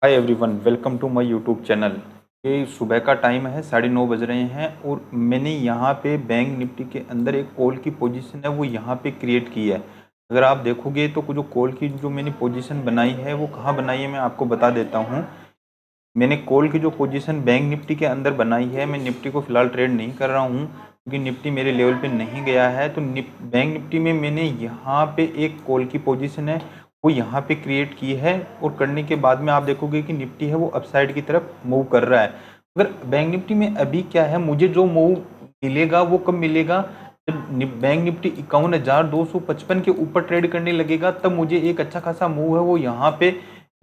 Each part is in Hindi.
Hi everyone, welcome to my YouTube channel. ये सुबह का टाइम है, 9:30 बज रहे हैं और मैंने यहाँ पे बैंक निफ्टी के अंदर एक कॉल की पोजीशन है वो यहाँ पे क्रिएट की है। अगर आप देखोगे तो जो कॉल की जो मैंने पोजीशन बनाई है वो कहाँ बनाई है मैं आपको बता देता हूँ। मैंने कॉल की जो पोजीशन बैंक निफ्टी के अंदर बनाई है, मैं निफ्टी को फिलहाल ट्रेड नहीं कर रहा हूँ क्योंकि निफ्टी मेरे लेवल पे नहीं गया है। तो बैंक निफ्टी में मैंने यहाँ पे एक कॉल की पोजीशन है वो यहाँ पे क्रिएट की है और करने के बाद में आप देखोगे कि निफ्टी है वो अपसाइड की तरफ मूव कर रहा है। अगर बैंक निफ्टी में अभी क्या है, मुझे जो मूव मिलेगा वो कब मिलेगा, जब बैंक निफ्टी 51,255 के ऊपर ट्रेड करने लगेगा तब मुझे एक अच्छा खासा मूव है वो यहाँ पे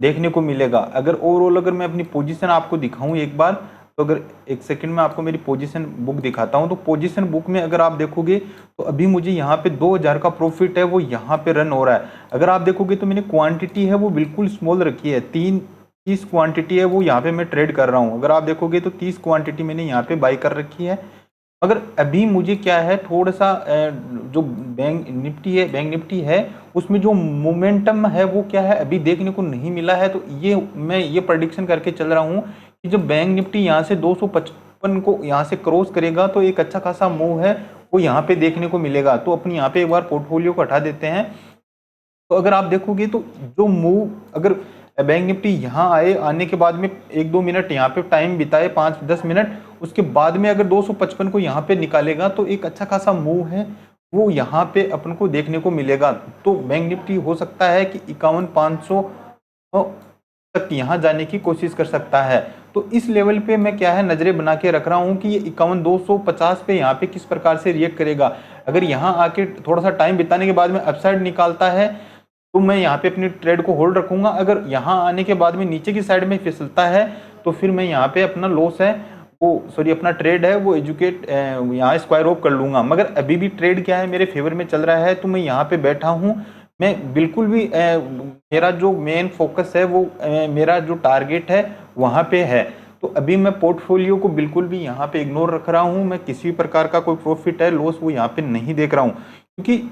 देखने को मिलेगा। अगर ओवरऑल अगर मैं अपनी पोजीशन आपको दिखाऊं एक बार, तो अगर एक सेकंड में आपको मेरी पोजीशन बुक दिखाता हूं, तो पोजीशन बुक में अगर आप देखोगे तो अभी मुझे यहाँ पे 2000 का प्रॉफिट है वो यहाँ पे रन हो रहा है। अगर आप देखोगे तो मैंने क्वांटिटी है वो बिल्कुल स्मॉल रखी है, 30 क्वांटिटी है वो यहाँ पे मैं ट्रेड कर रहा हूँ। अगर आप देखोगे तो 30 क्वांटिटी मैंने यहाँ पे बाई कर रखी है। अगर अभी मुझे क्या है, थोड़ा सा जो बैंक निफ्टी है उसमें जो मोमेंटम है वो क्या है अभी देखने को नहीं मिला है। तो मैं ये प्रेडिक्शन करके चल रहा हूँ कि जब बैंक निफ्टी यहाँ से 255 को यहाँ से क्रॉस करेगा तो एक अच्छा खासा मूव है वो यहाँ पे देखने को मिलेगा। तो अपनी यहाँ पे एक बार पोर्टफोलियो को हटा देते हैं। तो अगर आप देखोगे तो जो मूव अगर बैंक निफ्टी यहाँ आए, आने के बाद में 1-2 मिनट यहाँ पे टाइम बिताए, 5-10 मिनट, उसके बाद में अगर 255 को यहाँ पे निकालेगा तो एक अच्छा खासा मूव है वो यहाँ पे अपन को देखने को मिलेगा। तो बैंक निफ्टी हो सकता है कि 51,500 तक यहाँ जाने की कोशिश कर सकता है। तो इस लेवल पे मैं क्या है नजरें बना के रख रहा हूँ कि ये 51,250 पे यहाँ पे किस प्रकार से रिएक्ट करेगा। अगर यहाँ आके थोड़ा सा टाइम बिताने के बाद में अपसाइड निकालता है तो मैं यहाँ पे अपनी ट्रेड को होल्ड रखूंगा। अगर यहाँ आने के बाद में नीचे की साइड में फिसलता है तो फिर मैं यहाँ पे अपना लॉस है वो सॉरी अपना ट्रेड है वो एजुकेट यहाँ स्क्वायर ऑफ कर लूंगा। मगर अभी भी ट्रेड क्या है मेरे फेवर में चल रहा है तो मैं यहाँ पे बैठा हूँ। मैं बिल्कुल भी मेरा जो मेन फोकस है वो मेरा जो टारगेट है वहाँ पे है। तो अभी मैं पोर्टफोलियो को बिल्कुल भी यहाँ पे इग्नोर रख रहा हूँ। मैं किसी भी प्रकार का कोई प्रॉफिट है लॉस वो यहाँ पे नहीं देख रहा हूँ क्योंकि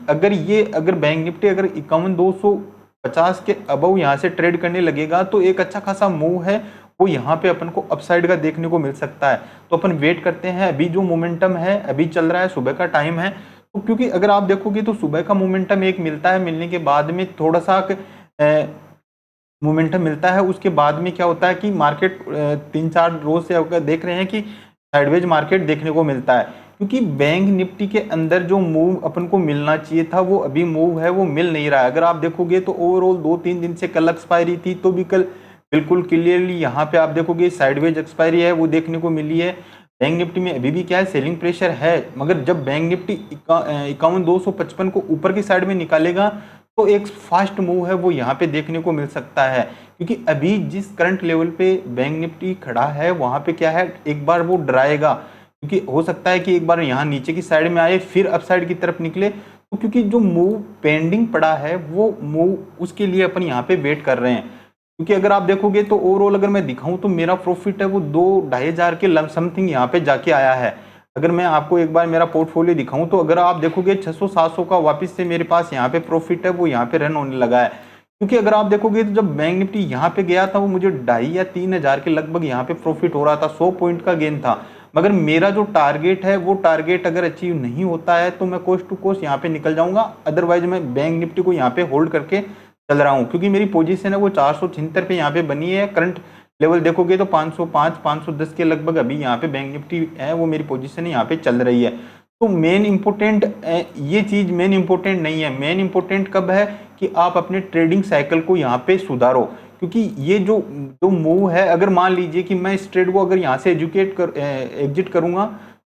अगर बैंक निफ्टी अगर 51,250 के अबव यहाँ से ट्रेड करने लगेगा तो एक अच्छा खासा मूव है वो यहाँ पे अपन को अपसाइड का देखने को मिल सकता है। तो अपन वेट करते हैं। अभी जो मोमेंटम है अभी चल रहा है, सुबह का टाइम है, तो क्योंकि अगर आप देखोगे तो सुबह का मोमेंटम एक मिलता है, मिलने के बाद में थोड़ा सा मोमेंटम मिलता है, उसके बाद में क्या होता है कि मार्केट 3-4 रोज से अगर देख रहे हैं कि साइडवेज मार्केट देखने को मिलता है क्योंकि बैंक निफ्टी के अंदर जो मूव अपन को मिलना चाहिए था वो अभी मूव है वो मिल नहीं रहा है। अगर आप देखोगे तो ओवरऑल 2-3 दिन से कल एक्सपायरी थी तो भी कल बिल्कुल क्लियरली यहाँ पे आप देखोगे साइडवेज एक्सपायरी है वो देखने को मिली है। बैंक निफ्टी में अभी भी क्या है सेलिंग प्रेशर है, मगर जब बैंक निफ्टी 51,255 को ऊपर की साइड में निकालेगा तो एक फास्ट मूव है वो यहाँ पे देखने को मिल सकता है। क्योंकि अभी जिस करंट लेवल पे बैंक निफ्टी खड़ा है वहां पे क्या है एक बार वो डराएगा क्योंकि हो सकता है कि एक बार यहाँ नीचे की साइड में आए फिर अपसाइड की तरफ निकले। तो क्योंकि जो मूव पेंडिंग पड़ा है वो मूव उसके लिए अपन यहाँ पे वेट कर रहे हैं। क्योंकि अगर आप देखोगे तो ओवरऑल अगर मैं दिखाऊं तो मेरा प्रॉफिट है वो 2-2,500 के समथिंग यहाँ पे जाके आया है। अगर मैं आपको एक बार मेरा पोर्टफोलियो दिखाऊं तो अगर आप देखोगे 600-700 का वापस से मेरे पास यहाँ पे प्रॉफिट है वो यहाँ पे रन होने लगा है। क्योंकि अगर आप देखोगे तो जब बैंक निफ्टी यहाँ पे गया था वो मुझे 2,500 या 3,000 के लगभग यहाँ पे प्रॉफिट हो रहा था, 100 पॉइंट का गेन था। मगर मेरा जो टारगेट है वो टारगेट अगर अचीव नहीं होता है तो मैं कोस्ट टू कोस्ट यहाँ पे निकल जाऊंगा। अदरवाइज मैं बैंक निफ्टी को यहाँ पे होल्ड करके चल रहा हूँ क्योंकि मेरी पोजीशन है वो 476 पे यहाँ पे बनी है। करंट लेवल देखोगे तो 505-510 के लगभग अभी यहाँ पे बैंक निफ्टी है वो मेरी पोजीशन यहाँ पे चल रही है। तो मेन इंपोर्टेंट ये चीज मेन इंपोर्टेंट नहीं है। मेन इंपोर्टेंट कब है कि आप अपने ट्रेडिंग साइकिल को यहाँ पे सुधारो। क्योंकि ये जो जो मूव है, अगर मान लीजिए कि मैं इस ट्रेड को अगर यहाँ से एग्जिट करूंगा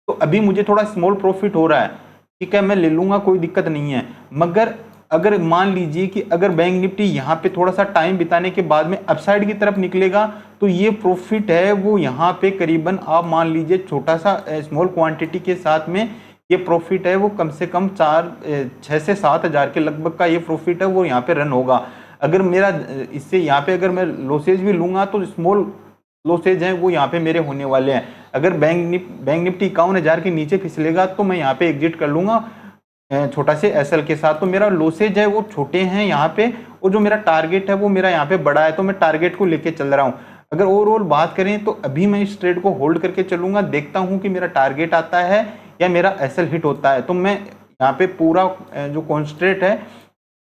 तो अभी मुझे थोड़ा स्मॉल प्रॉफिट हो रहा है, ठीक है, मैं ले लूंगा, कोई दिक्कत नहीं है। मगर अगर मान लीजिए कि अगर बैंक निफ्टी यहाँ पे थोड़ा सा टाइम बिताने के बाद में अपसाइड की तरफ निकलेगा तो ये प्रॉफिट है वो यहाँ पे करीबन आप मान लीजिए छोटा सा स्मॉल क्वांटिटी के साथ में ये प्रॉफिट है वो कम से कम 6 से 7 हज़ार के लगभग का ये प्रॉफिट है वो यहाँ पे रन होगा। अगर मेरा इससे यहाँ पे अगर मैं लॉसेज भी लूंगा तो स्मॉल लॉसेज हैं वो यहाँ पे मेरे होने वाले हैं। अगर बैंक निफ्टी 51,000 के नीचे फिसलेगा तो मैं यहाँ पे एग्जिट कर लूंगा छोटा से एसएल के साथ। तो मेरा लॉसेज है वो छोटे हैं यहाँ पे और जो मेरा टारगेट है वो मेरा यहाँ पे बड़ा है, तो मैं टारगेट को लेके चल रहा हूँ। अगर ओवरऑल बात करें तो अभी मैं इस ट्रेड को होल्ड करके चलूंगा, देखता हूं कि मेरा टारगेट आता है या मेरा एसएल हिट होता है। तो मैं यहाँ पे पूरा जो कॉन्सेंट्रेट है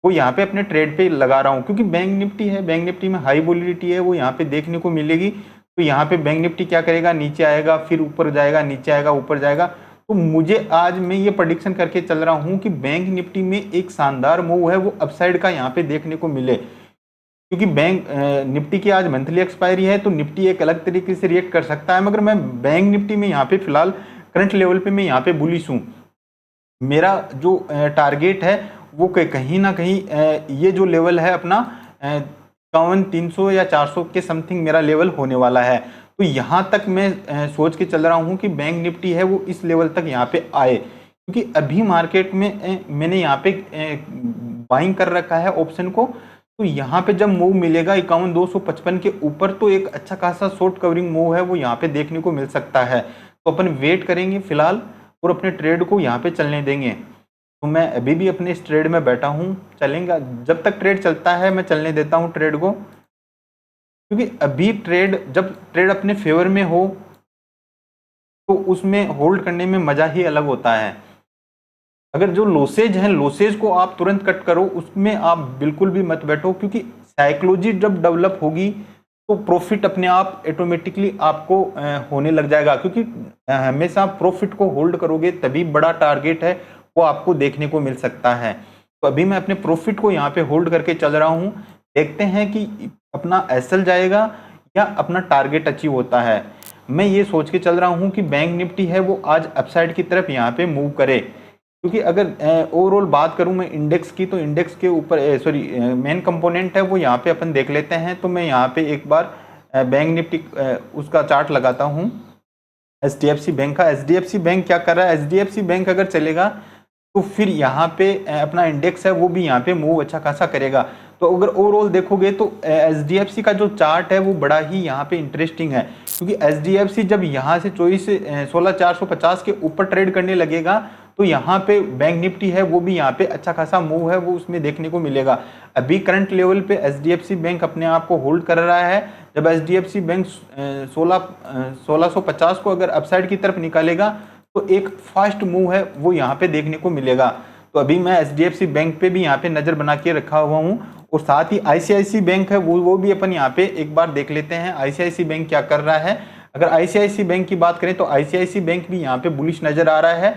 वो यहाँ पे अपने ट्रेड पे लगा रहा हूँ, क्योंकि बैंक निफ्टी है, बैंक निफ्टी में हाई वोलेटिलिटी है वो यहाँ पे देखने को मिलेगी। तो यहाँ पे बैंक निफ्टी क्या करेगा, नीचे आएगा, फिर ऊपर जाएगा, नीचे आएगा, ऊपर जाएगा। तो मुझे आज मैं ये प्रेडिक्शन करके चल रहा हूँ कि बैंक निफ्टी में एक शानदार मूव है वो अपसाइड का यहाँ पे देखने को मिले, क्योंकि बैंक निफ्टी की आज मंथली एक्सपायरी है, तो निफ्टी एक अलग तरीके से रिएक्ट कर सकता है। मगर मैं बैंक निफ्टी में यहाँ पे फिलहाल करंट लेवल पे मैं यहाँ पे बुलिश हूँ। मेरा जो टारगेट है वो कहीं ना कहीं ये जो लेवल है अपना 51,300 या 400 के समथिंग मेरा लेवल होने वाला है। तो यहाँ तक मैं सोच के चल रहा हूँ कि बैंक निफ्टी है वो इस लेवल तक यहाँ पे आए, क्योंकि अभी मार्केट में मैंने यहाँ पे बाइंग कर रखा है ऑप्शन को। तो यहाँ पे जब मूव मिलेगा 51,255 के ऊपर तो एक अच्छा खासा शॉर्ट कवरिंग मूव है वो यहाँ पे देखने को मिल सकता है। तो अपन वेट करेंगे फिलहाल और अपने ट्रेड को यहाँ पे चलने देंगे। तो मैं अभी भी अपने इस ट्रेड में बैठा हूँ, चलेंगे जब तक ट्रेड चलता है मैं चलने देता हूँ ट्रेड को, क्योंकि अभी जब ट्रेड अपने फेवर में हो तो उसमें होल्ड करने में मजा ही अलग होता है। अगर जो लॉसेज हैं, लॉसेज को आप तुरंत कट करो, उसमें आप बिल्कुल भी मत बैठो, क्योंकि साइकोलॉजी जब डेवलप होगी तो प्रॉफिट अपने आप ऑटोमेटिकली आपको होने लग जाएगा, क्योंकि हमेशा प्रॉफिट को होल्ड करोगे तभी बड़ा टारगेट है वो आपको देखने को मिल सकता है। तो अभी मैं अपने प्रॉफिट को यहाँ पे होल्ड करके चल रहा हूँ, देखते हैं कि अपना एसएल जाएगा या अपना टारगेट अचीव होता है। मैं ये सोच के चल रहा हूँ कि बैंक निफ्टी है वो आज अपसाइड की तरफ यहाँ पे मूव करे, क्योंकि अगर ओवरऑल बात करूं मैं इंडेक्स की, तो इंडेक्स के ऊपर मेन कंपोनेंट है वो यहाँ पे अपन देख लेते हैं। तो मैं यहाँ पे एक बार बैंक निफ्टी उसका चार्ट लगाता हूँ एचडीएफसी बैंक का। एचडीएफसी बैंक क्या कर रहा है, एचडीएफसी बैंक अगर चलेगा तो फिर यहाँ पे अपना इंडेक्स है वो भी यहाँ पे मूव अच्छा खासा करेगा। तो अगर ओवरऑल देखोगे तो एचडीएफसी का जो चार्ट है वो बड़ा ही यहाँ पे इंटरेस्टिंग है, क्योंकि एचडीएफसी जब यहाँ से 16,450 के ऊपर ट्रेड करने लगेगा तो यहाँ पे बैंक निफ्टी है वो भी यहाँ पे अच्छा खासा मूव है वो उसमें देखने को मिलेगा। अभी करंट लेवल पे एचडीएफसी बैंक अपने आप को होल्ड कर रहा है। जब एचडीएफसी बैंक 1650 को अगर अपसाइड की तरफ निकालेगा तो एक फास्ट मूव है वो यहाँ पे देखने को मिलेगा। तो अभी मैं एचडीएफसी बैंक पे भी यहाँ पे नजर बना के रखा हुआ हूँ, और साथ ही आईसीआईसी बैंक है वो भी अपन यहाँ पे एक बार देख लेते हैं आईसीआईसी बैंक क्या कर रहा है। अगर आईसीआईसी बैंक की बात करें तो आईसीआईसी बैंक भी यहाँ पे बुलिश नजर आ रहा है।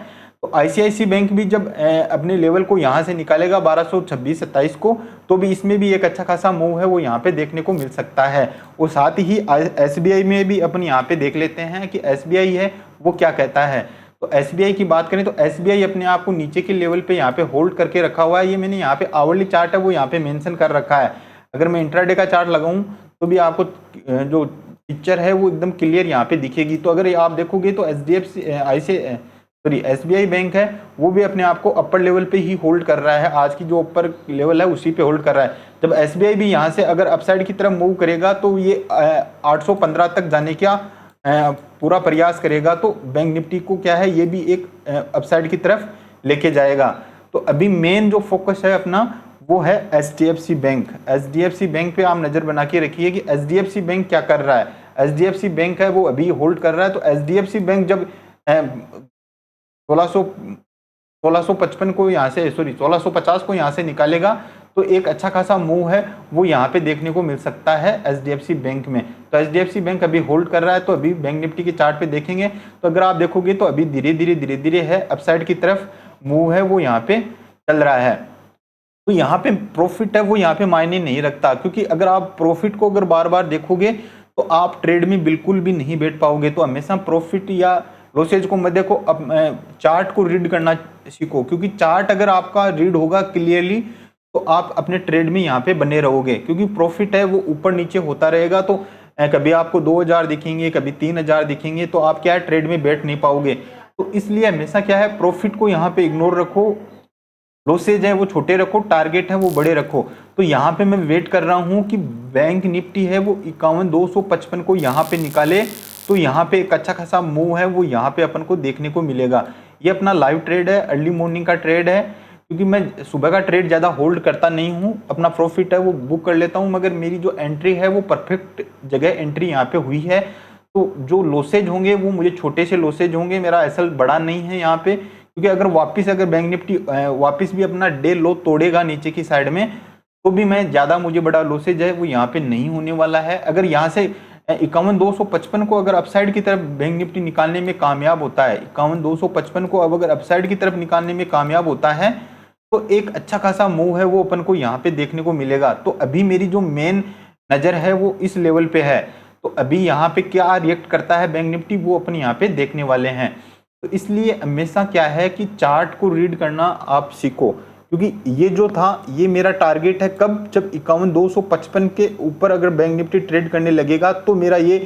तो आईसीआईसी बैंक भी जब अपने लेवल को यहाँ से निकालेगा 1226-27 को, तो भी इसमें भी एक अच्छा खासा मूव है वो यहाँ पे देखने को मिल सकता है। और साथ ही एसबीआई में भी अपन यहाँ पे देख लेते हैं कि एसबीआई है वो क्या कहता है। तो एसबीआई की बात करें तो एसबीआई अपने आप को नीचे के लेवल पे यहाँ पे होल्ड करके रखा हुआ है। ये मैंने यहाँ पे आवरली चार्ट है वो यहाँ पे मेंशन कर रखा है। अगर मैं इंट्राडे का चार्ट लगाऊं तो भी आपको जो पिक्चर है वो एकदम क्लियर यहाँ पे दिखेगी। तो अगर आप देखोगे तो एसबीआई बैंक है वो भी अपने आप को अपर लेवल पे ही होल्ड कर रहा है, आज की जो ऊपर लेवल है उसी पे होल्ड कर रहा है। जब एसबीआई भी यहाँ से अगर अपसाइड की तरफ मूव करेगा तो ये 815 तक जाने का पूरा प्रयास करेगा, तो बैंक निफ्टी को क्या है ये भी एक अपसाइड की तरफ लेके जाएगा। तो अभी मेन जो फोकस है अपना वो है एचडीएफसी बैंक। एचडीएफसी बैंक पे आप नजर बना के रखिए कि एचडीएफसी बैंक क्या कर रहा है। एचडीएफसी बैंक है वो अभी होल्ड कर रहा है। तो एचडीएफसी बैंक जब 1655 को यहाँ से 1650 को यहाँ से निकालेगा तो एक अच्छा खासा मूव है वो यहाँ पे देखने को मिल सकता है एचडीएफसी बैंक में। तो एचडीएफसी बैंक अभी होल्ड कर रहा है। तो अभी बैंक निफ्टी के चार्ट पे देखेंगे तो अगर आप देखोगे तो अभी धीरे धीरे है अपसाइड की तरफ मूव है वो यहाँ पे चल रहा है। तो यहाँ पे प्रॉफिट है वो यहाँ पे मायने नहीं रखता, क्योंकि अगर आप प्रॉफिट को अगर बार बार देखोगे तो आप ट्रेड में बिल्कुल भी नहीं बैठ पाओगे। तो हमेशा प्रॉफिट या लॉसेज को मत देखो, अब चार्ट को रीड करना सीखो, क्योंकि चार्ट अगर आपका रीड होगा क्लियरली तो आप अपने ट्रेड में यहाँ पे बने रहोगे। क्योंकि प्रॉफिट है वो ऊपर नीचे होता रहेगा, तो कभी आपको 2000 दिखेंगे, कभी 3000 दिखेंगे, तो आप क्या है ट्रेड में बैठ नहीं पाओगे। तो इसलिए हमेशा क्या है प्रॉफिट को यहाँ पे इग्नोर रखो, लॉसेज है वो छोटे रखो, टारगेट है वो बड़े रखो। तो यहाँ पे मैं वेट कर रहा हूँ कि बैंक निफ्टी है वो 51,255 को यहाँ पे निकाले, तो यहाँ पे एक अच्छा खासा मूव है वो यहाँ पे अपन को देखने को मिलेगा। ये अपना लाइव ट्रेड है, अर्ली मॉर्निंग का ट्रेड है। क्योंकि मैं सुबह का ट्रेड ज़्यादा होल्ड करता नहीं हूँ, अपना प्रॉफिट है वो बुक कर लेता हूँ, मगर मेरी जो एंट्री है वो परफेक्ट जगह एंट्री यहाँ पे हुई है। तो जो लॉसेज होंगे वो मुझे छोटे से लॉसेज होंगे, मेरा एसएल बड़ा नहीं है यहाँ पे, क्योंकि अगर बैंक निफ्टी वापस भी अपना डे लो तोड़ेगा नीचे की साइड में, तो भी मैं ज़्यादा मुझे बड़ा लॉसेज है वो यहाँ पे नहीं होने वाला है। अगर यहाँ से 51,255 को अगर अपसाइड की तरफ बैंक निफ्टी निकालने में कामयाब होता है, 51,255 को अब अगर अपसाइड की तरफ निकालने में कामयाब होता है, तो एक अच्छा खासा मूव है वो अपन को यहाँ पे देखने को मिलेगा। तो अभी मेरी जो मेन नज़र है वो इस लेवल पे है। तो अभी यहाँ पे क्या रिएक्ट करता है बैंक निफ्टी, वो अपन यहाँ पे देखने वाले हैं। तो इसलिए हमेशा क्या है कि चार्ट को रीड करना आप सीखो, क्योंकि ये जो था ये मेरा टारगेट है कब, जब 51,255 के ऊपर अगर बैंक निफ्टी ट्रेड करने लगेगा तो मेरा ये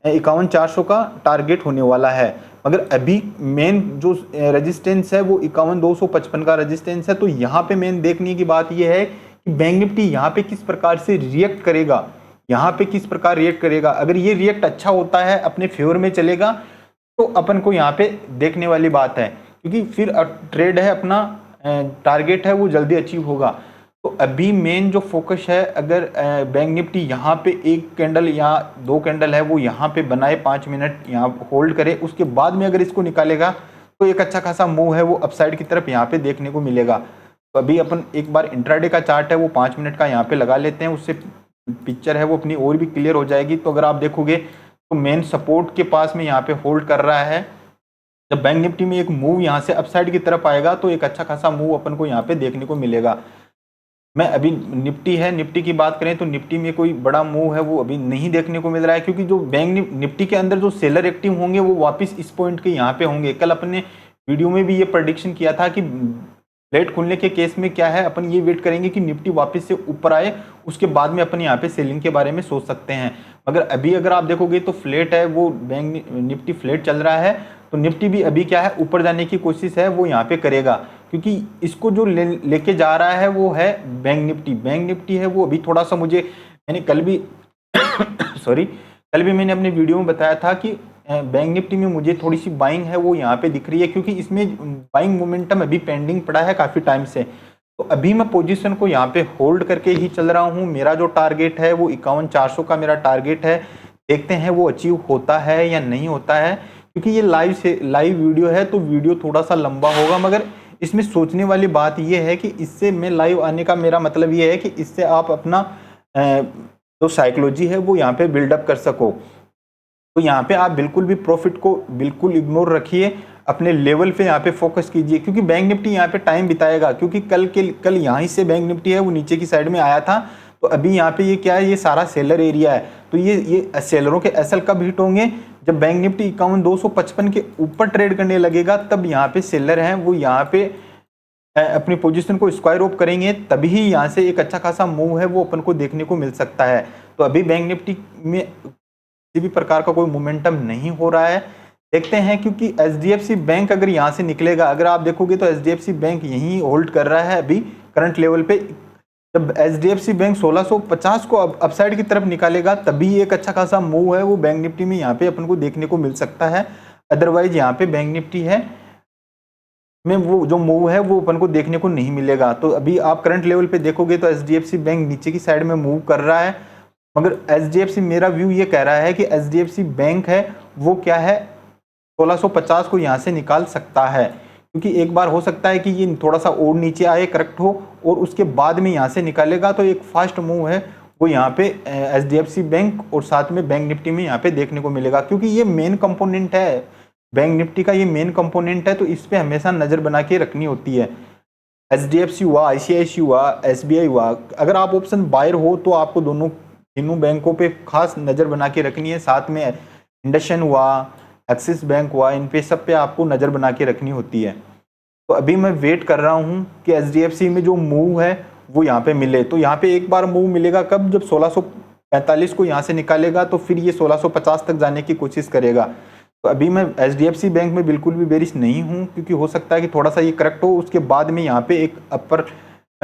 51,400 का टारगेट होने वाला है। मगर अभी मेन जो रेजिस्टेंस है वो 51,255 का रेजिस्टेंस है। तो यहाँ पे मेन देखने की बात ये है कि बैंक निफ्टी यहाँ पे किस प्रकार से रिएक्ट करेगा, यहाँ पे किस प्रकार रिएक्ट करेगा। अगर ये रिएक्ट अच्छा होता है, अपने फेवर में चलेगा, तो अपन को यहाँ पे देखने वाली बात है, क्योंकि फिर ट्रेड है अपना टारगेट है वो जल्दी अचीव होगा। तो अभी मेन जो फोकस है, अगर बैंक निफ्टी यहाँ पे एक कैंडल या दो कैंडल है वो यहाँ पे बनाए 5 मिनट यहाँ होल्ड करे, उसके बाद में अगर इसको निकालेगा तो एक अच्छा खासा मूव है वो अपसाइड की तरफ यहाँ पे देखने को मिलेगा। तो अभी अपन एक बार इंट्राडे का चार्ट है वो 5 मिनट का यहाँ पे लगा लेते हैं, उससे पिक्चर है वो अपनी और भी क्लियर हो जाएगी। तो अगर आप देखोगे तो मेन सपोर्ट के पास में यहाँ पे होल्ड कर रहा है। जब बैंक निफ्टी में एक मूव यहाँ से अपसाइड की तरफ आएगा तो एक अच्छा खासा मूव अपन को यहाँ पे देखने को मिलेगा। मैं अभी निफ्टी की बात करें तो निफ्टी में कोई बड़ा मूव है वो अभी नहीं देखने को मिल रहा है, क्योंकि जो बैंक निफ्टी के अंदर जो सेलर एक्टिव होंगे वो वापस इस पॉइंट के यहाँ पे होंगे। कल अपने वीडियो में भी ये प्रेडिक्शन किया था कि फ्लैट खुलने के केस में क्या है, अपन ये वेट करेंगे कि निफ्टी वापस से ऊपर आए, उसके बाद में अपन यहाँ पे सेलिंग के बारे में सोच सकते हैं। मगर अभी अगर आप देखोगे तो फ्लैट है वो बैंक निफ्टी फ्लैट चल रहा है, तो निफ्टी भी अभी क्या है ऊपर जाने की कोशिश है वो यहाँ पे करेगा, क्योंकि इसको जो लेके जा रहा है वो है बैंक निफ्टी है वो अभी थोड़ा सा मैंने कल भी कल भी मैंने अपने वीडियो में बताया था कि बैंक निफ्टी में मुझे थोड़ी सी बाइंग है वो यहाँ पे दिख रही है, क्योंकि इसमें बाइंग मोमेंटम अभी पेंडिंग पड़ा है काफ़ी टाइम से। तो अभी मैं पोजीशन को यहाँ पे होल्ड करके ही चल रहा हूँ। मेरा जो टारगेट है वो 51,400 का मेरा टारगेट है, देखते हैं वो अचीव होता है या नहीं होता है। क्योंकि ये लाइव वीडियो है तो वीडियो थोड़ा सा लंबा होगा, मगर इसमें सोचने वाली बात ये है कि इससे मैं लाइव आने का मेरा मतलब ये है कि इससे आप अपना जो साइकोलॉजी है वो यहाँ पे बिल्डअप कर सको। तो यहाँ पे आप बिल्कुल भी प्रॉफिट को बिल्कुल इग्नोर रखिए, अपने लेवल पे यहाँ पे फोकस कीजिए, क्योंकि बैंक निफ्टी यहाँ पे टाइम बिताएगा। क्योंकि कल यहाँ से बैंक निफ्टी है वो नीचे की साइड में आया था, तो अभी यहाँ पे ये क्या है, ये सारा सेलर एरिया है। तो ये सेलरों के एसएल कब हिट होंगे, जब बैंक निफ्टी 51,255 के ऊपर ट्रेड करने लगेगा, तब यहाँ पे सेलर हैं वो यहाँ पे अपनी पोजीशन को स्क्वायर ऑफ करेंगे, तभी यहाँ से एक अच्छा खासा मूव है वो अपन को देखने को मिल सकता है। तो अभी बैंक निफ्टी में किसी भी प्रकार का कोई मोमेंटम नहीं हो रहा है, देखते हैं। क्योंकि एचडीएफसी बैंक अगर यहाँ से निकलेगा, अगर आप देखोगे तो एचडीएफसी बैंक यहीं होल्ड कर रहा है अभी करंट लेवल पे। जब एचडीएफसी बैंक 1650 को अपसाइड की तरफ निकालेगा, तभी एक अच्छा खासा मूव है वो बैंक निफ्टी में यहाँ पे अपन को देखने को मिल सकता है। अदरवाइज यहाँ पे बैंक निफ्टी है में वो जो मूव है वो अपन को देखने को नहीं मिलेगा। तो अभी आप करंट लेवल पे देखोगे तो एचडीएफसी बैंक नीचे की साइड में मूव कर रहा है, मगर एचडीएफसी, मेरा व्यू ये कह रहा है कि एचडीएफसी बैंक है वो क्या है 1650 को यहाँ से निकाल सकता है। क्योंकि एक बार हो सकता है कि ये थोड़ा सा और नीचे आए, करेक्ट हो, और उसके बाद में यहाँ से निकालेगा, तो एक फास्ट मूव है वो यहाँ पे एचडीएफसी बैंक और साथ में बैंक निफ्टी में यहाँ पे देखने को मिलेगा। क्योंकि ये मेन कंपोनेंट है बैंक निफ्टी का, ये मेन कंपोनेंट है, तो इस पे हमेशा नज़र बना के रखनी होती है। एचडीएफसी हुआ, आईसीआईसी हुआ, एसबीआई हुआ, अगर आप ऑप्शन बायर हो तो आपको तीनों बैंकों पे खास नज़र बना के रखनी है। साथ में इंडसइंड हुआ, एक्सिस बैंक हुआ, इन पे सब पे आपको नज़र बना के रखनी होती है। तो अभी मैं वेट कर रहा हूँ कि एचडीएफसी में जो मूव है वो यहाँ पे मिले। तो यहाँ पे एक बार मूव मिलेगा कब, जब 1645 को यहाँ से निकालेगा, तो फिर ये 1650 तक जाने की कोशिश करेगा। तो अभी मैं एचडीएफसी बैंक में बिल्कुल भी बेरिश नहीं हूँ, क्योंकि हो सकता है कि थोड़ा सा ये करेक्ट हो, उसके बाद में यहाँ पे एक अपर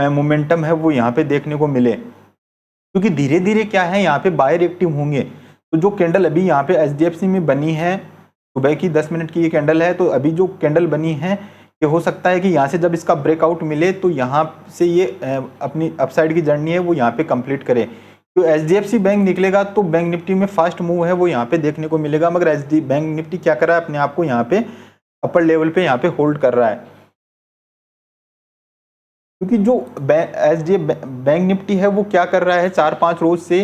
मोमेंटम है वो यहाँ पे देखने को मिले। क्योंकि धीरे धीरे क्या है यहाँ पे बायर एक्टिव होंगे। तो जो कैंडल अभी यहाँ पे एचडीएफसी में बनी है, सुबह की 10 मिनट की ये कैंडल है, तो अभी जो कैंडल बनी है ये हो सकता है कि यहाँ से जब इसका ब्रेकआउट मिले तो यहाँ से ये अपनी अपसाइड की जर्नी है वो यहाँ पे कंप्लीट करे। तो एचडीएफसी बैंक निकलेगा तो बैंक निफ्टी में फास्ट मूव है वो यहाँ पे देखने को मिलेगा, मगर बैंक निफ्टी क्या कर रहा है, अपने आप को यहाँ पे अपर लेवल पे यहाँ पे होल्ड कर रहा है, क्योंकि जो बैंक निफ्टी है वो क्या कर रहा है, 4-5 रोज से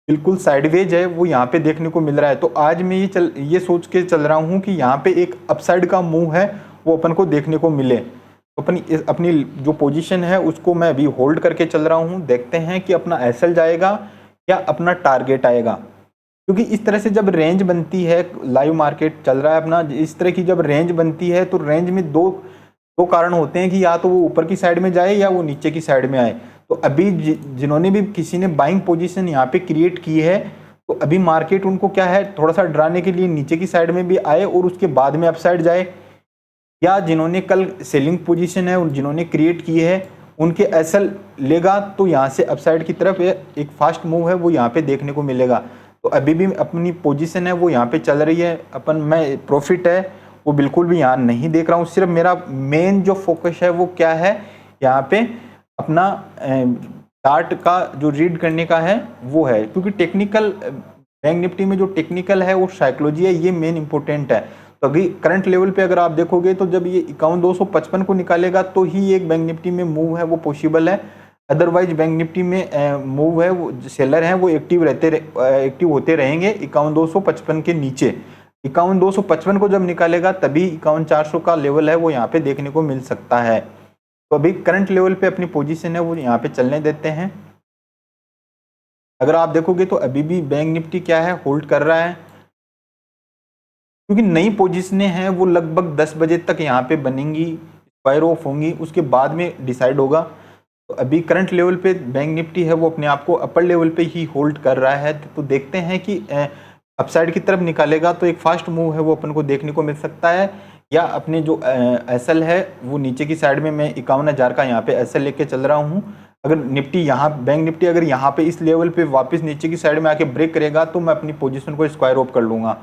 बिल्कुल साइडवेज है वो यहाँ पे देखने को मिल रहा है। तो आज मैं ये सोच के चल रहा हूँ कि यहाँ पे एक अपसाइड का मूव है वो अपन को देखने को मिले। तो अपनी जो पोजीशन है उसको मैं अभी होल्ड करके चल रहा हूँ, देखते हैं कि अपना एसएल जाएगा या अपना टारगेट आएगा। क्योंकि इस तरह से जब रेंज बनती है, लाइव मार्केट चल रहा है अपना, इस तरह की जब रेंज बनती है तो रेंज में दो कारण होते हैं कि या तो वो ऊपर की साइड में जाए या वो नीचे की साइड में आए। तो अभी जिन्होंने भी किसी ने बाइंग पोजीशन यहाँ पे क्रिएट की है तो अभी मार्केट उनको क्या है, थोड़ा सा डराने के लिए नीचे की साइड में भी आए और उसके बाद में अपसाइड जाए, या जिन्होंने कल सेलिंग पोजीशन है जिन्होंने क्रिएट की है उनके एसएल लेगा तो यहाँ से अपसाइड की तरफ एक फास्ट मूव है वो यहाँ पे देखने को मिलेगा। तो अभी भी अपनी पोजीशन है वो यहाँ पे चल रही है, मैं प्रॉफिट है वो बिल्कुल भी यहाँ नहीं देख रहा हूँ। सिर्फ मेरा मेन जो फोकस है वो क्या है, यहाँ पे अपना चार्ट का जो रीड करने का है वो है, क्योंकि टेक्निकल बैंक निफ्टी में जो टेक्निकल है वो साइकोलॉजी है, ये मेन इंपॉर्टेंट है। तो अभी करंट लेवल पे अगर आप देखोगे तो जब ये 51,255 को निकालेगा तो ही एक बैंक निफ्टी में मूव है वो पॉसिबल है, अदरवाइज बैंक निफ्टी में मूव है वो सेलर है वो एक्टिव होते रहेंगे 51,255 के नीचे। 51,255 को जब निकालेगा तभी 51,400 का लेवल है वो यहाँ पे देखने को मिल सकता है। तो अभी करंट लेवल पे अपनी पोजीशन है वो यहाँ पे चलने देते हैं। अगर आप देखोगे तो अभी भी बैंक निफ्टी क्या है, होल्ड कर रहा है, क्योंकि नई पोजीशनें हैं वो लगभग 10 बजे तक यहाँ पे बनेंगी, एक्सपायर ऑफ होंगी, उसके बाद में डिसाइड होगा। तो अभी करंट लेवल पे बैंक निफ्टी है वो अपने आप को अपर लेवल पे ही होल्ड कर रहा है। तो देखते हैं कि अपसाइड की तरफ निकालेगा तो एक फास्ट मूव है वो अपन को देखने को मिल सकता है, या अपने जो एसएल है वो नीचे की साइड में मैं 51,000 का यहाँ पे एसएल लेके चल रहा हूँ। अगर निफ्टी यहाँ बैंक निफ्टी अगर यहाँ पे इस लेवल पे वापस नीचे की साइड में आके ब्रेक करेगा तो मैं अपनी पोजीशन को स्क्वायर ऑफ कर लूँगा,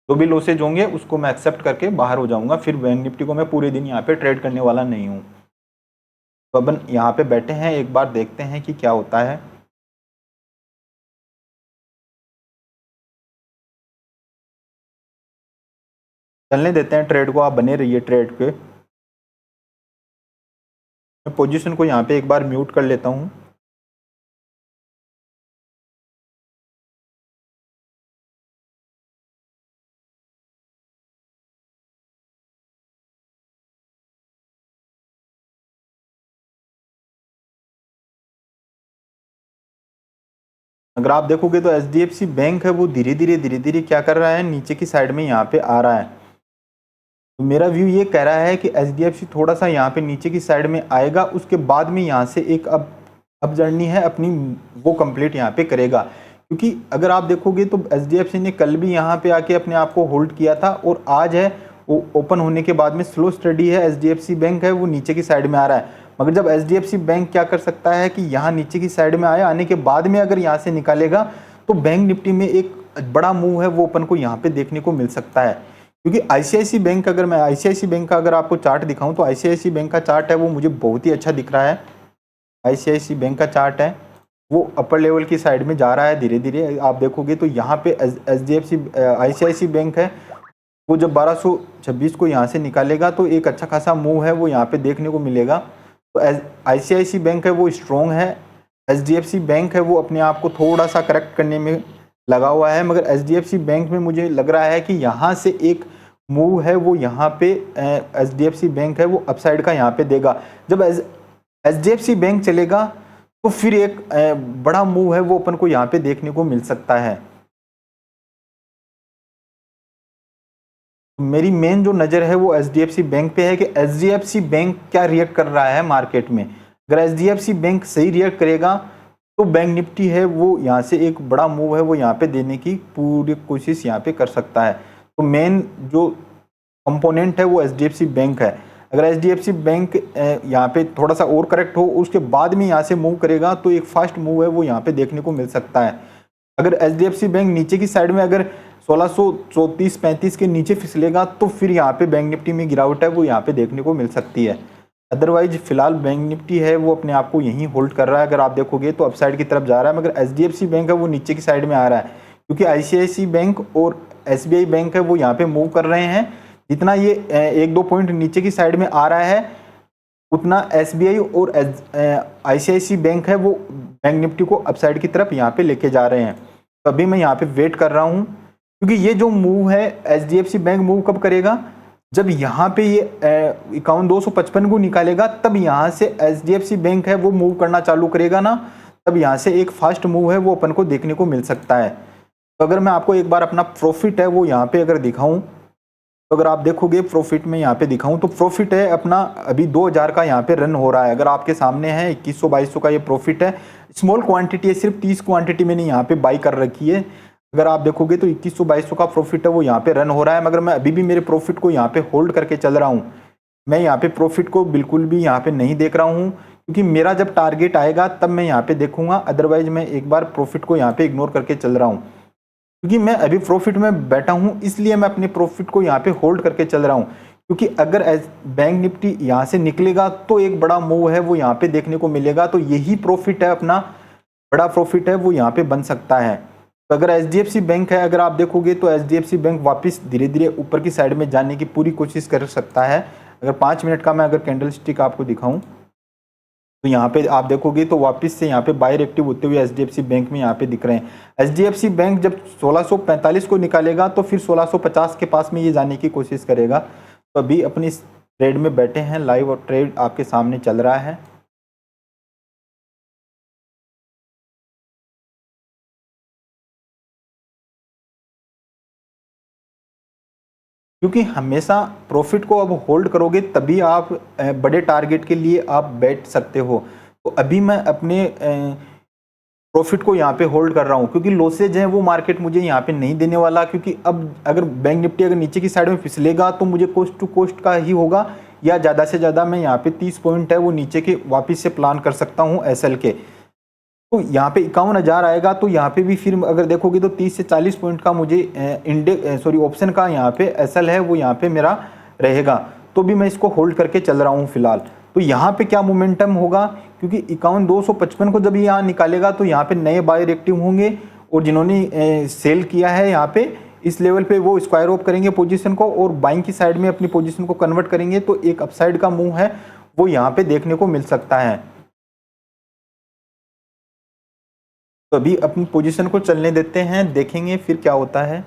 जो भी लॉसेज होंगे उसको मैं एक्सेप्ट करके बाहर हो जाऊँगा, फिर बैंक निफ्टी को मैं पूरे दिन यहाँ पे ट्रेड करने वाला नहीं हूँ। तो अपन यहाँ पे बैठे हैं, एक बार देखते हैं कि क्या होता है। चलने देते हैं ट्रेड को, आप बने रहिए ट्रेड पे। मैं पोजीशन को यहाँ पे एक बार म्यूट कर लेता हूँ। अगर आप देखोगे तो एचडीएफसी बैंक है वो धीरे धीरे क्या कर रहा है, नीचे की साइड में यहाँ पे आ रहा है। तो मेरा व्यू ये कह रहा है कि एचडीएफसी थोड़ा सा यहाँ पे नीचे की साइड में आएगा, उसके बाद में यहाँ से एक अब जर्नी है अपनी वो कंप्लीट यहाँ पे करेगा। क्योंकि अगर आप देखोगे तो एचडीएफसी ने कल भी यहाँ पे आके अपने आप को होल्ड किया था और आज है वो ओपन होने के बाद में स्लो स्टडी है, एचडीएफसी बैंक है वो नीचे की साइड में आ रहा है। मगर जब एचडीएफसी बैंक क्या कर सकता है कि यहाँ नीचे की साइड में आने के बाद में अगर यहाँ से निकालेगा तो बैंक निफ्टी में एक बड़ा मूव है वो अपन को यहाँ पे देखने को मिल सकता है। क्योंकि आईसीआईसी बैंक, अगर मैं आईसीआईसी बैंक का अगर आपको चार्ट दिखाऊं तो आईसीआईसी बैंक का चार्ट है वो मुझे बहुत ही अच्छा दिख रहा है। आईसीआईसी बैंक का चार्ट है वो अपर लेवल की साइड में जा रहा है धीरे धीरे। आप देखोगे तो यहाँ पे एचडीएफसी आईसीआईसी बैंक है वो जब 1226 को यहाँ से निकालेगा तो एक अच्छा खासा मूव है वो यहाँ पे देखने को मिलेगा। तो आईसीआईसी बैंक है वो स्ट्रॉन्ग है, एचडीएफसी बैंक है वो अपने आप को थोड़ा सा करेक्ट करने में लगा हुआ है। मगर एचडीएफसी बैंक में मुझे लग रहा है कि यहाँ से एक मूव है वो यहाँ पे एचडीएफसी बैंक है वो अपसाइड का यहाँ पे देगा। जब एचडीएफसी बैंक चलेगा तो फिर एक बड़ा मूव है वो अपन को यहाँ पे देखने को मिल सकता है। मेरी मेन जो नज़र है वो एचडीएफसी बैंक पे है कि एचडीएफसी बैंक क्या रिएक्ट कर रहा है मार्केट में। अगर एचडीएफसी बैंक सही रिएक्ट करेगा तो बैंक निफ्टी है वो यहाँ से एक बड़ा मूव है वो यहाँ पे देने की पूरी कोशिश यहाँ पे कर सकता है। तो मेन जो कंपोनेंट है वो एचडीएफसी बैंक है। अगर एचडीएफसी बैंक यहाँ पे थोड़ा सा और करेक्ट हो उसके बाद में यहाँ से मूव करेगा तो एक फास्ट मूव है वो यहाँ पे देखने को मिल सकता है। अगर एचडीएफसी बैंक नीचे की साइड में अगर 1634-35 के नीचे फिसलेगा तो फिर यहाँ पे बैंक निफ्टी में गिरावट है वो यहाँ पे देखने को मिल सकती है। अदरवाइज फिलहाल बैंक निफ्टी है वो अपने आप को यहीं होल्ड कर रहा है। अगर आप देखोगे तो अपसाइड की तरफ जा रहा है, मगर एचडीएफसी बैंक है वो नीचे की साइड में आ रहा है, क्योंकि आईसीआईसी बैंक और एसबीआई बैंक है वो यहाँ पे मूव कर रहे हैं। जितना ये 1-2 पॉइंट नीचे की साइड में आ रहा है उतना एसबीआई और आईसीआईसी बैंक है वो बैंक निफ्टी को अपसाइड की तरफ यहाँ पे लेके जा रहे हैं। तो अभी मैं यहाँ पे वेट कर रहा हूँ, क्योंकि ये जो मूव है एचडीएफसी बैंक मूव कब करेगा, जब यहाँ पे ये 51,255 को निकालेगा तब यहाँ से एचडीएफसी बैंक है वो मूव करना चालू करेगा ना, तब यहाँ से एक फास्ट मूव है वो अपन को देखने को मिल सकता है। तो अगर मैं आपको एक बार अपना प्रॉफिट है वो यहाँ पे अगर दिखाऊं, तो अगर आप देखोगे प्रॉफिट में यहाँ पे दिखाऊं तो प्रॉफिट है अपना अभी 2000 का यहाँ पे रन हो रहा है। अगर आपके सामने है 2100-2200 का ये प्रॉफिट है, स्मॉल क्वांटिटी है, सिर्फ 30 क्वांटिटी मैंने यहाँ पे बाई कर रखी है। अगर आप देखोगे तो 2100-2200 का प्रॉफिट है वो यहाँ पे रन हो रहा है, मगर मैं अभी भी मेरे प्रॉफिट को यहाँ पे होल्ड करके चल रहा हूँ। मैं यहाँ पे प्रॉफिट को बिल्कुल भी यहाँ पे नहीं देख रहा हूँ, क्योंकि मेरा जब टारगेट आएगा तब मैं यहाँ पे देखूंगा। अदरवाइज मैं एक बार प्रॉफिट को यहाँ पे इग्नोर करके चल रहा हूँ, क्योंकि मैं अभी प्रॉफिट में बैठा हूँ, इसलिए मैं अपने प्रॉफिट को यहाँ पे होल्ड करके चल रहा हूँ। क्योंकि अगर बैंक निफ्टी यहाँ से निकलेगा तो एक बड़ा मूव है वो यहाँ पे देखने को मिलेगा, तो यही प्रॉफिट है अपना बड़ा प्रॉफिट है वो यहाँ पे बन सकता है। तो अगर एचडीएफसी बैंक है, अगर आप देखोगे तो एचडीएफसी बैंक वापस धीरे धीरे ऊपर की साइड में जाने की पूरी कोशिश कर सकता है। अगर 5 मिनट का मैं अगर कैंडल स्टिक आपको दिखाऊं तो यहाँ पे आप देखोगे तो वापस से यहाँ पे बायर एक्टिव होते हुए एचडीएफसी बैंक में यहाँ पे दिख रहे हैं। एचडीएफसी बैंक जब 1645 को निकालेगा तो फिर 1650 के पास में ये जाने की कोशिश करेगा। तो अभी अपनी ट्रेड में बैठे हैं, लाइव और ट्रेड आपके सामने चल रहा है। क्योंकि हमेशा प्रॉफिट को अब होल्ड करोगे तभी आप बड़े टारगेट के लिए आप बैठ सकते हो। तो अभी मैं अपने प्रॉफिट को यहाँ पे होल्ड कर रहा हूँ, क्योंकि लॉसेज हैं वो मार्केट मुझे यहाँ पे नहीं देने वाला। क्योंकि अब अगर बैंक निफ्टी अगर नीचे की साइड में फिसलेगा तो मुझे कोस्ट टू कोस्ट का ही होगा, या ज़्यादा से ज़्यादा मैं यहाँ पे 30 पॉइंट है वो नीचे के वापस से प्लान कर सकता हूँ एसएल के। तो यहाँ पे 51,000 आएगा, तो यहाँ पे भी फिर अगर देखोगे तो 30 से 40 पॉइंट का मुझे ऑप्शन का यहाँ पे एसएल है वो यहाँ पे मेरा रहेगा। तो भी मैं इसको होल्ड करके चल रहा हूँ फिलहाल। तो यहाँ पे क्या मोमेंटम होगा, क्योंकि 51,255 को जब यहाँ निकालेगा तो यहाँ पे नए बायर एक्टिव होंगे, और जिन्होंने सेल किया है यहाँ पे इस लेवल पे वो स्क्वायर ऑफ करेंगे पोजीशन को और बाइंग की साइड में अपनी पोजीशन को कन्वर्ट करेंगे। तो एक अपसाइड का मूव है वो यहाँ पे देखने को मिल सकता है। तो अभी अपनी पोजीशन को चलने देते हैं, देखेंगे फिर क्या होता है।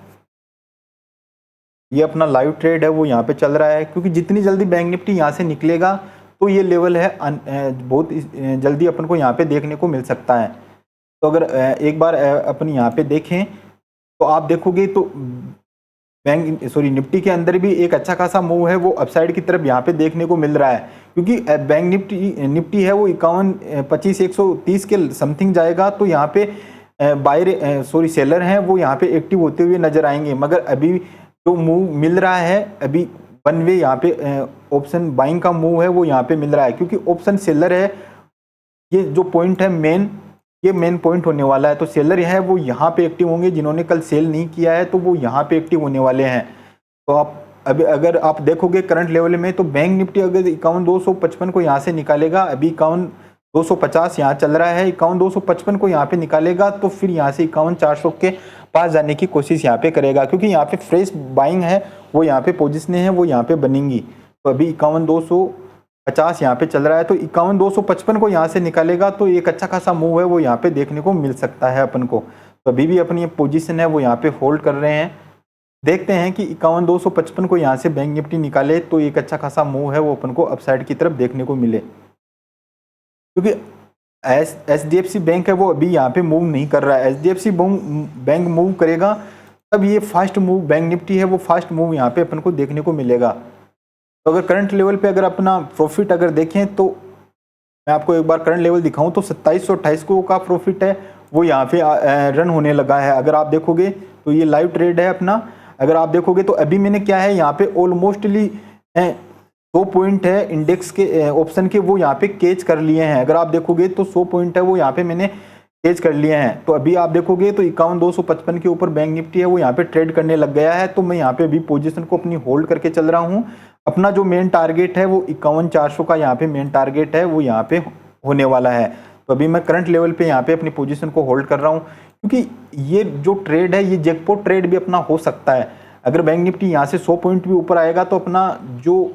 ये अपना लाइव ट्रेड है वो यहाँ पे चल रहा है, क्योंकि जितनी जल्दी बैंक निफ्टी यहाँ से निकलेगा तो ये लेवल है बहुत जल्दी अपन को यहाँ पे देखने को मिल सकता है। तो अगर एक बार अपन यहाँ पे देखें तो आप देखोगे तो निफ्टी के अंदर भी एक अच्छा खासा मूव है वो अपसाइड की तरफ यहाँ पे देखने को मिल रहा है, क्योंकि बैंक निफ्टी है वो 51,25,130 के समथिंग जाएगा। तो यहाँ पे सेलर हैं वो यहाँ पे एक्टिव होते हुए नजर आएंगे। मगर अभी जो मूव मिल रहा है अभी वन वे यहाँ पे ऑप्शन बाइंग का मूव है वो यहाँ पे मिल रहा है, क्योंकि ऑप्शन सेलर है। ये जो पॉइंट है ये मेन पॉइंट होने वाला है। तो सेलर है वो यहाँ पे एक्टिव होंगे, जिन्होंने कल सेल नहीं किया है तो वो यहाँ पे एक्टिव होने वाले हैं। तो आप अभी अगर आप देखोगे करंट लेवल में तो बैंक निफ्टी अगर 51,255 को यहाँ से निकालेगा, अभी 51,250 यहाँ चल रहा है, 51,255 को यहाँ पे निकालेगा तो फिर यहाँ से 51,400 के पास जाने की कोशिश यहाँ पे करेगा, क्योंकि यहाँ पे फ्रेश बाइंग है वो यहाँ पे पोजिशनें हैं वो यहाँ पे बनेंगी। तो अभी 51,250 यहाँ पे चल रहा है, तो 51,255 को यहाँ से निकालेगा तो एक अच्छा खासा मूव है वो यहाँ पे देखने को मिल सकता है अपन को। तो अभी भी अपनी पोजीशन है वो यहाँ पे होल्ड कर रहे हैं। देखते हैं कि 51,255 को यहाँ से बैंक निफ्टी निकाले तो एक अच्छा खासा मूव है वो अपन को अपसाइड की तरफ देखने को मिले, क्योंकि एचडीएफसी बैंक है वो अभी यहाँ पे मूव नहीं कर रहा है। एचडीएफसी बैंक मूव करेगा तब ये फास्ट मूव बैंक निफ्टी है वो फास्ट मूव यहाँ पे अपन को देखने को मिलेगा। तो अगर करंट लेवल पे अगर अपना प्रॉफिट अगर देखें तो मैं आपको एक बार करंट लेवल दिखाऊं तो 2728 को का प्रॉफिट है वो यहाँ पे रन होने लगा है। अगर आप देखोगे तो ये लाइव ट्रेड है अपना। अगर आप देखोगे तो अभी मैंने क्या है यहाँ पे ऑलमोस्टली 100 पॉइंट है इंडेक्स के ऑप्शन के वो यहाँ पे कैच कर लिए हैं। अगर आप देखोगे तो 100 पॉइंट है वो यहाँ पे मैंने तेज कर लिए हैं। तो अभी आप देखोगे तो 51,255 के ऊपर बैंक निफ्टी है वो यहाँ पे ट्रेड करने लग गया है। तो मैं यहाँ पे अभी पोजीशन को अपनी होल्ड करके चल रहा हूँ। अपना जो मेन टारगेट है वो 51,400 का यहाँ पे मेन टारगेट है वो यहाँ पे होने वाला है। तो अभी मैं करंट लेवल पे यहाँ पे अपनी पोजीशन को होल्ड कर रहा हूँ, क्योंकि ये जो ट्रेड है ये जैकपॉट ट्रेड भी अपना हो सकता है। अगर बैंक निफ्टी यहाँ से 100 पॉइंट भी ऊपर आएगा तो अपना जो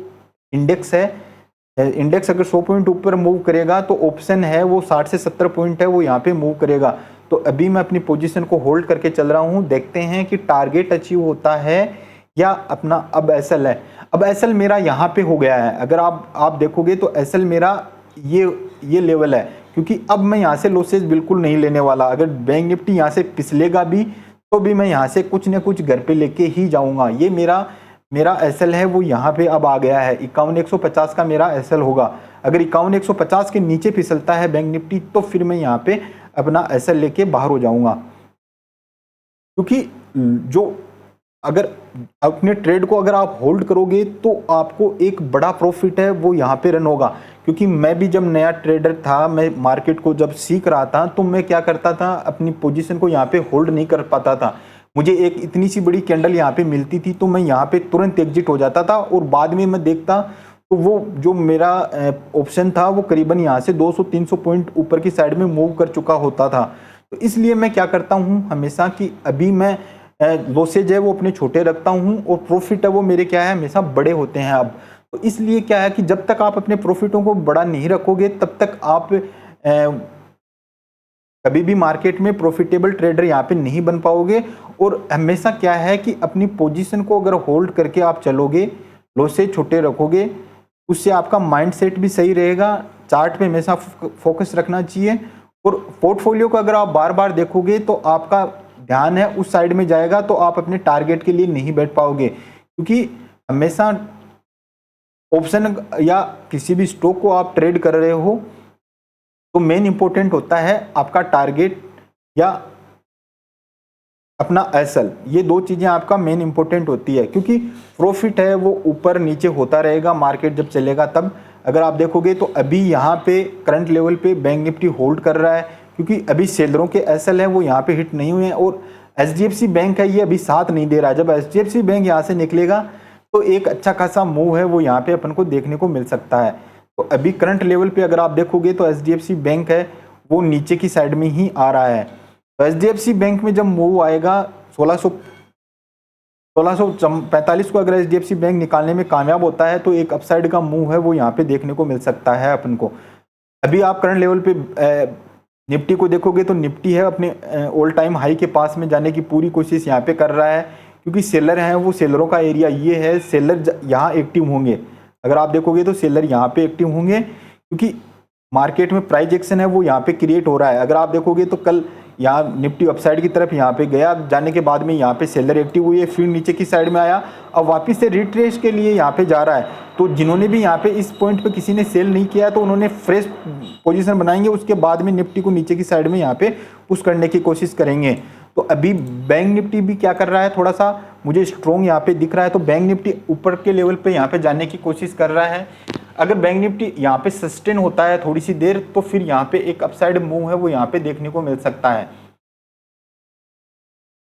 इंडेक्स है, इंडेक्स अगर 100 पॉइंट ऊपर मूव करेगा तो ऑप्शन है वो 60 से 70 पॉइंट है वो यहाँ पे मूव करेगा। तो अभी मैं अपनी पोजीशन को होल्ड करके चल रहा हूँ। देखते हैं कि टारगेट अचीव होता है या अपना अब एसएल है। अब एसएल मेरा यहाँ पे हो गया है। अगर आप देखोगे तो एसएल मेरा ये लेवल है, क्योंकि अब मैं यहाँ से लॉसेज बिल्कुल नहीं लेने वाला। अगर बैंक निफ्टी यहाँ से पिछलेगा भी तो भी मैं यहाँ से कुछ न कुछ घर पे लेके ही जाऊँगा। ये मेरा एसएल है वो यहाँ पे अब आ गया है। 51,150 का मेरा एसएल होगा। अगर 51,150 के नीचे फिसलता है बैंक निफ्टी तो फिर मैं यहाँ पे अपना एसएल लेके बाहर हो जाऊँगा, क्योंकि जो अगर अपने ट्रेड को अगर आप होल्ड करोगे तो आपको एक बड़ा प्रॉफिट है वो यहाँ पे रन होगा। क्योंकि मैं भी जब नया ट्रेडर था, मैं मार्केट को जब सीख रहा था तो मैं क्या करता था, अपनी पोजीशन को यहाँ पे होल्ड नहीं कर पाता था। मुझे एक इतनी सी बड़ी कैंडल यहाँ पे मिलती थी तो मैं यहाँ पे तुरंत एग्जिट हो जाता था, और बाद में मैं देखता तो वो जो मेरा ऑप्शन था वो करीबन यहाँ से 200-300 पॉइंट ऊपर की साइड में मूव कर चुका होता था। तो इसलिए मैं क्या करता हूँ हमेशा कि अभी मैं लॉसेज है वो अपने छोटे रखता हूँ और प्रॉफिट है वो मेरे क्या है हमेशा बड़े होते हैं। अब तो इसलिए क्या है कि जब तक आप अपने प्रॉफिटों को बड़ा नहीं रखोगे तब तक आप कभी भी मार्केट में प्रॉफिटेबल ट्रेडर यहाँ पे नहीं बन पाओगे। और हमेशा क्या है कि अपनी पोजीशन को अगर होल्ड करके आप चलोगे, लॉसेज छोटे रखोगे, उससे आपका माइंडसेट भी सही रहेगा। चार्ट पे हमेशा फोकस रखना चाहिए, और पोर्टफोलियो को अगर आप बार बार देखोगे तो आपका ध्यान है उस साइड में जाएगा, तो आप अपने टारगेट के लिए नहीं बैठ पाओगे। क्योंकि हमेशा ऑप्शन या किसी भी स्टॉक को आप ट्रेड कर रहे हो तो मेन इंपॉर्टेंट होता है आपका टारगेट या अपना एसएल। ये दो चीजें आपका मेन इंपॉर्टेंट होती है, क्योंकि प्रॉफिट है वो ऊपर नीचे होता रहेगा मार्केट जब चलेगा तब। अगर आप देखोगे तो अभी यहाँ पे करंट लेवल पे बैंक निफ्टी होल्ड कर रहा है, क्योंकि अभी सेलरों के एसएल है वो यहाँ पे हिट नहीं हुए हैं, और एचडीएफसी बैंक है ये अभी साथ नहीं दे रहा है। जब एचडीएफसी बैंक यहाँ से निकलेगा तो एक अच्छा खासा मूव है वो यहाँ पे अपन को देखने को मिल सकता है। तो अभी करंट लेवल पे अगर आप देखोगे तो एचडीएफसी बैंक है वो नीचे की साइड में ही आ रहा है। तो एचडीएफसी बैंक में जब मूव आएगा 1645 को अगर एचडीएफसी बैंक निकालने में कामयाब होता है तो एक अपसाइड का मूव है वो यहाँ पे देखने को मिल सकता है अपन को। अभी आप करंट लेवल पे निफ्टी को देखोगे तो निफ्टी है अपने ऑल टाइम हाई के पास में जाने की पूरी कोशिश यहाँ पे कर रहा है, क्योंकि सेलर हैं वो सेलरों का एरिया ये है, सेलर यहाँ एक्टिव होंगे। अगर आप देखोगे तो सेलर यहाँ पे एक्टिव होंगे, क्योंकि मार्केट में प्राइस एक्शन है वो यहाँ पे क्रिएट हो रहा है। अगर आप देखोगे तो कल यहाँ निफ्टी अपसाइड की तरफ यहाँ पे गया, जाने के बाद में यहाँ पे सेलर एक्टिव हुई है, फिर नीचे की साइड में आया, अब वापस से रिट्रेस के लिए यहाँ पे जा रहा है। तो जिन्होंने भी यहाँ पे इस पॉइंट पे किसी ने सेल नहीं किया तो उन्होंने फ्रेश पोजीशन बनाएंगे, उसके बाद में निफ्टी को नीचे की साइड में यहाँ पे पुश करने की कोशिश करेंगे। तो अभी बैंक निफ्टी भी क्या कर रहा है, थोड़ा सा मुझे स्ट्रॉन्ग यहाँ पे दिख रहा है, तो बैंक निफ्टी ऊपर के लेवल पे यहाँ पे जाने की कोशिश कर रहा है। अगर बैंक निफ्टी यहाँ पे सस्टेन होता है थोड़ी सी देर तो फिर यहाँ पे एक अपसाइड मूव है वो यहाँ पे देखने को मिल सकता है,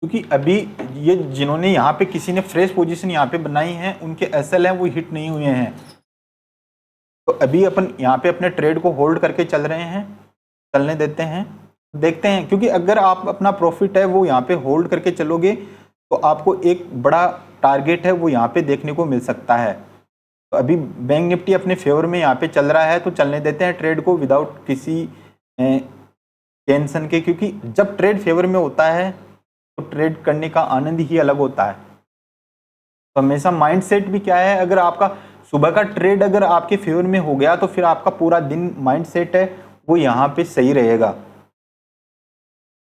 क्योंकि अभी ये जिन्होंने यहाँ पे किसी ने फ्रेश पोजीशन यहाँ पे बनाई है उनके एसएल हैं वो हिट नहीं हुए हैं। तो अभी अपन यहाँ पे अपने ट्रेड को होल्ड करके चल रहे हैं, चलने देते हैं, देखते हैं। क्योंकि अगर आप अपना प्रॉफिट है वो यहाँ पे होल्ड करके चलोगे तो आपको एक बड़ा टारगेट है वो यहाँ पे देखने को मिल सकता है। तो अभी बैंक निफ्टी अपने फेवर में यहाँ पे चल रहा है, तो चलने देते हैं ट्रेड को विदाउट किसी टेंशन के, क्योंकि जब ट्रेड फेवर में होता है तो ट्रेड करने का आनंद ही अलग होता है। तो हमेशा माइंडसेट भी क्या है, अगर आपका सुबह का ट्रेड अगर आपके फेवर में हो गया तो फिर आपका पूरा दिन माइंडसेट है वो यहाँ पे सही रहेगा।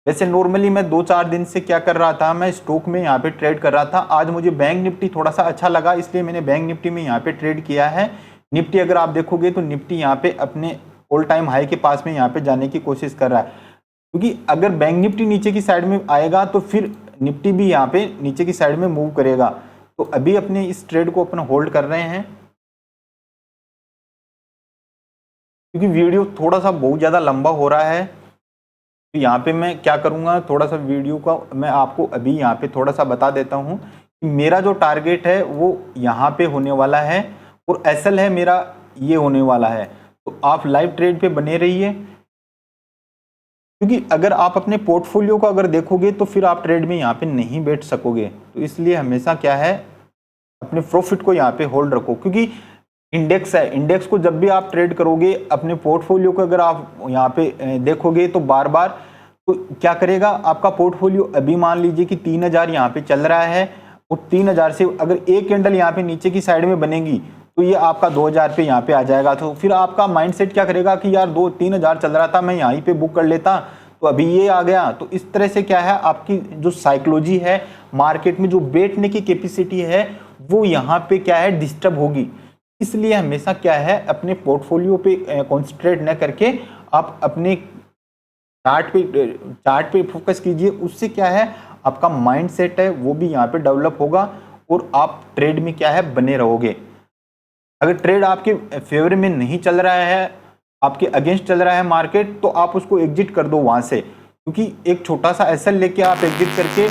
वैसे नॉर्मली मैं 2-4 दिन से क्या कर रहा था, मैं स्टॉक में यहाँ पे ट्रेड कर रहा था। आज मुझे बैंक निफ्टी थोड़ा सा अच्छा लगा इसलिए मैंने बैंक निफ्टी में यहाँ पे ट्रेड किया है। निफ्टी अगर आप देखोगे तो निफ्टी यहाँ पे अपने ऑल टाइम हाई के पास में यहाँ पे जाने की कोशिश कर रहा है, क्योंकि अगर बैंक निफ्टी नीचे की साइड में आएगा तो फिर निफ्टी भी यहाँ पे नीचे की साइड में मूव करेगा। तो अभी अपने इस ट्रेड को अपन होल्ड कर रहे हैं, क्योंकि वीडियो थोड़ा सा बहुत ज़्यादा लंबा हो रहा है तो यहाँ पे मैं क्या करूँगा, थोड़ा सा वीडियो का मैं आपको अभी यहाँ पे थोड़ा सा बता देता हूँ कि मेरा जो टारगेट है वो यहाँ पे होने वाला है और एसएल है मेरा ये होने वाला है। तो आप लाइव ट्रेड पे बने रहिए, क्योंकि अगर आप अपने पोर्टफोलियो को अगर देखोगे तो फिर आप ट्रेड में यहाँ पे नहीं बैठ सकोगे। तो इसलिए हमेशा क्या है, अपने प्रॉफिट को यहाँ पे होल्ड रखो, क्योंकि इंडेक्स है, इंडेक्स को जब भी आप ट्रेड करोगे अपने पोर्टफोलियो को अगर आप यहाँ पे देखोगे तो बार बार तो क्या करेगा आपका पोर्टफोलियो। अभी मान लीजिए कि 3000 यहाँ पे चल रहा है और 3000 से अगर एक कैंडल यहाँ पे नीचे की साइड में बनेगी तो ये आपका 2000 पे यहाँ पे आ जाएगा। तो फिर आपका माइंडसेट क्या करेगा कि यार 2-3000 चल रहा था, मैं यहीं पे बुक कर लेता, तो अभी ये आ गया। तो इस तरह से क्या है, आपकी जो साइकोलॉजी है मार्केट में, जो बैठने की कैपेसिटी है वो यहाँ पे क्या है डिस्टर्ब होगी। इसलिए हमेशा क्या है अपने पोर्टफोलियो पे कॉन्सेंट्रेट न करके आप अपने चार्ट पे फोकस कीजिए। उससे क्या है आपका माइंडसेट है वो भी यहाँ पे डेवलप होगा और आप ट्रेड में क्या है बने रहोगे। अगर ट्रेड आपके फेवर में नहीं चल रहा है, आपके अगेंस्ट चल रहा है मार्केट, तो आप उसको एग्जिट कर दो वहां से, क्योंकि एक छोटा सा एसएल लेके आप एग्जिट करके